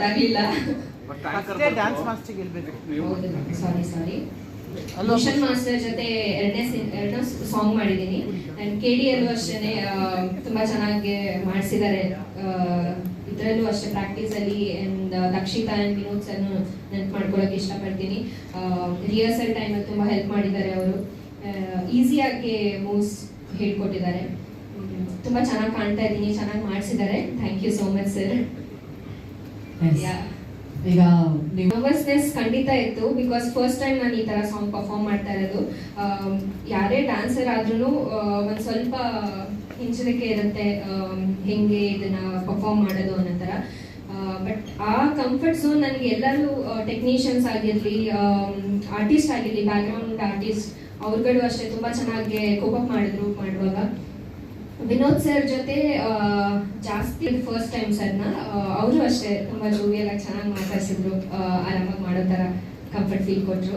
ಆಗಿಲ್ಲ. Dance master ಗೆಲ್ಬೇಕು. ಸಾರಿ mission master ಜೊತೆ ಎರಡನೇ ಸಾಂಗ್ ಮಾಡಿದ್ದೀನಿ. ಅಂಡ್ KD ಅಲ್ಲೂ ಅಷ್ಟೇ ತುಂಬಾ ಚೆನ್ನಾಗಿ ಮಾಡಿಸಿದ್ದಾರೆ. ಇದರಲ್ಲೂ ಅಷ್ಟೇ ಪ್ರಾಕ್ಟೀಸ್ ಅಲ್ಲಿ and Dakshita and Vinod sir ನೆನ್ಪು ಮಾಡ್ಕೊಳಕ್ಕೆ ಇಷ್ಟಪಡ್ತೀನಿ. ರಿಹರ್ಸಲ್ ಟೈಮ್ ಅಲ್ಲಿ ತುಂಬಾ ಹೆಲ್ಪ್ ಮಾಡಿದ್ದಾರೆ ಅವರು. ಈಸಿಯಾಗಿ ಮೂವ್ಸ್ ಹೇಳ್ಕೊಟ್ಟಿದ್ದಾರೆ. ತುಂಬಾ ಚೆನ್ನಾಗಿ ಕಾಣ್ತಾ ಇದ್ದೀನಿ, ಚೆನ್ನಾಗಿ ಮಾಡಿಸಿದ್ದಾರೆ. Thank you so much sir. ಈಗ ನರ್ವಸ್ನೆಸ್ ಖಂಡಿತ ಇತ್ತು, ಬಿಕಾಸ್ ಫಸ್ಟ್ ಟೈಮ್ ನಾನು ಈ ತರ ಸಾಂಗ್ ಪರ್ಫಾರ್ಮ್ ಮಾಡ್ತಾ ಇರೋದು. ಯಾರೇ ಡ್ಯಾನ್ಸರ್ ಆದ್ರೂ ಒಂದ್ ಸ್ವಲ್ಪ ಹಿಂಜರಿಕೆ ಇರುತ್ತೆ, ಹೆಂಗೆ ಇದನ್ನ ಪರ್ಫಾರ್ಮ್ ಮಾಡೋದು ಅನ್ನೋ ತರ. ಬಟ್ ಆ ಕಂಫರ್ಟ್ ಝೋನ್ ನನಗೆ ಎಲ್ಲರೂ ಟೆಕ್ನಿಷಿಯನ್ಸ್ ಆಗಿರ್ಲಿ, ಆರ್ಟಿಸ್ಟ್ ಆಗಿರ್ಲಿ, ಬ್ಯಾಕ್ ಗ್ರೌಂಡ್ ಆರ್ಟಿಸ್ಟ್ ಅವ್ರುಗಳು ಅಷ್ಟೇ ತುಂಬಾ ಚೆನ್ನಾಗಿ ಕೋಪಪ್ ಮಾಡಿದ್ರು ಮಾಡುವಾಗ. ವಿನೋದ್ ಸರ್ ಜೊತೆ ಜಾಸ್ತಿ ಫಸ್ಟ್ ಟೈಮ್ ಸರ್ನ ಅವರು ಅಷ್ಟೇ ತುಂಬಾ ಜೋವಿಯಲ್ ಆಗಿ ಚೆನ್ನಾಗಿ ಮಾತಾಡ್ಸಿದ್ರು, ಆರಾಮಾಗಿ ಮಾಡೋ ತರ ಕಂಫರ್ಟ್ ಫೀಲ್ ಕೊಟ್ಟರು.